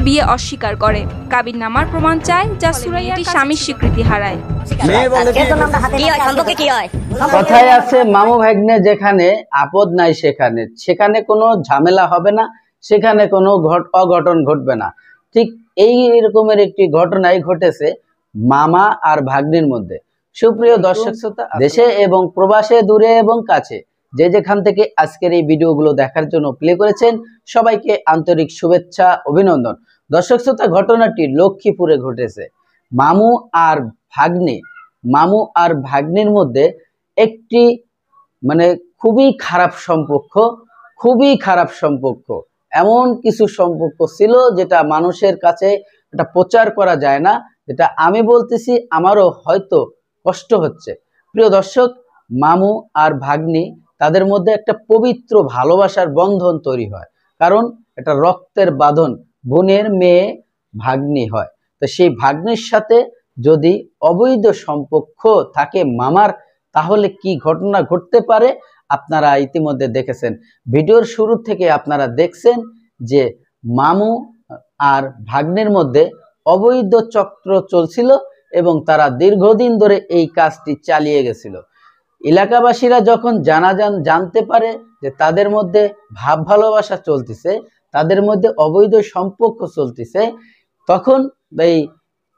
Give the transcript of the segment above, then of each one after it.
বিয়ে অস্বীকার করে। কাবিননামার প্রমাণ চায়, যা সুরাইয়াটি স্বামীর স্বীকৃতি হারায়। কথায় আছে মামু ভাগ্নে যেখানে আপদ নাই সেখানে সেখানে কোনো ঝামেলা হবে না, সেখানে কোনো অঘটন ঘটবে না। ঠিক এই রকমের একটি ঘটনাই ঘটেছে মামা আর ভাগ্নির মধ্যে। সুপ্রিয় দর্শক শ্রোতা, দেশে এবং প্রবাসে, দূরে এবং কাছে, যে যেখান থেকে আজকের এই ভিডিওগুলো দেখার জন্য প্লে করেছেন, সবাইকে আন্তরিক শুভেচ্ছা, অভিনন্দন। দর্শক শ্রোতা, ঘটনাটি লক্ষ্মীপুরে ঘটেছে। মামু আর ভাগ্নির মধ্যে একটি খুবই খারাপ সম্পর্ক, এমন কিছু সম্পর্ক ছিল যেটা মানুষের কাছে এটা প্রচার করা যায় না। যেটা আমি বলতেছি আমারও হয়তো কষ্ট হচ্ছে। প্রিয় দর্শক, মামু আর ভাগ্নি তাদের মধ্যে একটা পবিত্র ভালোবাসার বন্ধন তৈরি হয়, কারণ এটা রক্তের বাঁধন, বোনের মেয়ে ভাগ্নি হয়। তো সেই ভাগ্নির সাথে যদি অবৈধ সম্পর্ক থাকে মামার, তাহলে কি ঘটনা ঘটতে পারে আপনারা ইতিমধ্যে দেখেছেন। ভিডিওর শুরু থেকে আপনারা দেখছেন যে মামু আর ভাগ্নের মধ্যে অবৈধ চক্র চলছিল এবং তারা দীর্ঘদিন ধরে এই কাজটি চালিয়ে গেছিল। এলাকাবাসীরা যখন জানতে পারে যে তাদের মধ্যে ভাব ভালোবাসা চলতেছে, তাদের মধ্যে অবৈধ সম্পর্ক চলতেছে, তখন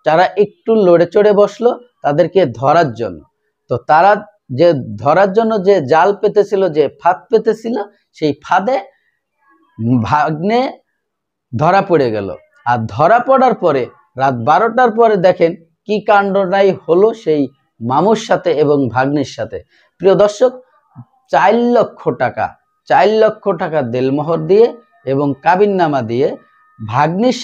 তারা একটু লড়ে চড়ে বসলো তাদেরকে ধরার জন্য। তো তারা যে ধরার জন্য যে জাল পেতেছিল, যে ফাঁদ পেতেছিল, সেই ফাঁদে ভাগ্নে ধরা পড়ে গেল। আর ধরা পড়ার পরে রাত 12টার পরে দেখেন কি কাণ্ডটাই হলো সেই মামুর সাথে এবং ভাগ্নির সাথে। প্রিয় দর্শক, 4 লক্ষ টাকা দেলমোহর দিয়ে এবং কাবিননামা দিয়ে ভাগ্নির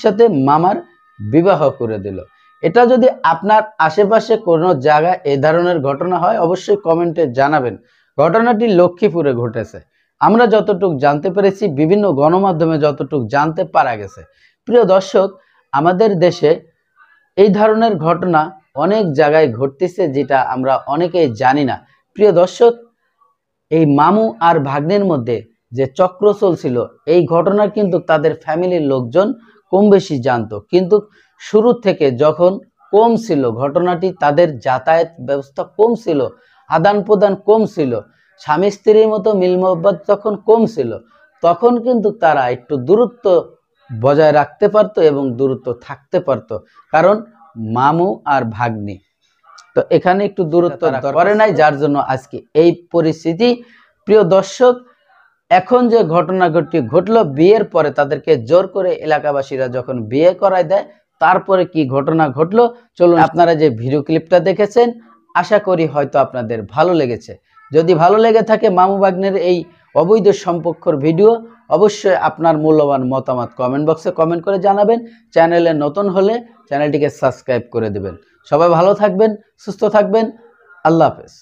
সাথে মামার বিবাহ করে দিল। এটা যদি আপনার আশেপাশে কোনো জায়গায় এই ধরনের ঘটনা হয়, অবশ্যই কমেন্টে জানাবেন। ঘটনাটি লক্ষ্মীপুরে ঘটেছে। আমরা যতটুকু জানতে পেরেছি, বিভিন্ন গণমাধ্যমে যতটুকু জানতে পারা গেছে। প্রিয় দর্শক, আমাদের দেশে এই ধরনের ঘটনা অনেক জায়গায় ঘটতেছে, যেটা আমরা অনেকেই জানি না। প্রিয় দর্শক, এই মামু আর ভাগ্নের মধ্যে যে চক্র চলছিল, এই ঘটনা কিন্তু তাদের ফ্যামিলির লোকজন কম বেশি জানতো, কিন্তু শুরু থেকে যখন কম ছিল ঘটনাটি, তাদের যাতায়াত ব্যবস্থা কম ছিল, আদান প্রদান কম ছিল, স্বামী স্ত্রীর মতো মিল মোহব্বত যখন কম ছিল, তখন কিন্তু তারা একটু দূরত্ব বজায় রাখতে পারতো এবং দূরত্ব থাকতে পারতো, কারণ মামু আর ভাগ্নি তো এখানে একটু দূরত্ব করে নাই, যার জন্য আজকে এই পরিস্থিতি। প্রিয় দর্শক, এখন যে ঘটনাটি ঘটলো, বিয়ের পরে তাদেরকে জোর করে এলাকাবাসীরা যখন বিয়ে করায় দেয়, তারপরে কি ঘটনা ঘটলো চলুন। আপনারা যে ভিডিও ক্লিপটা দেখেছেন, আশা করি হয়তো আপনাদের ভালো লেগেছে। যদি ভালো লেগে থাকে মামু ভাগ্নের এই অবৈধ সম্পর্কের ভিডিও, অবশ্যই আপনার মূল্যবান মতামত কমেন্ট বক্সে কমেন্ট করে জানাবেন। চ্যানেলে নতুন হলে চ্যানেলটিকে সাবস্ক্রাইব করে দেবেন। সবাই ভালো থাকবেন, সুস্থ থাকবেন। আল্লাহ হাফেজ।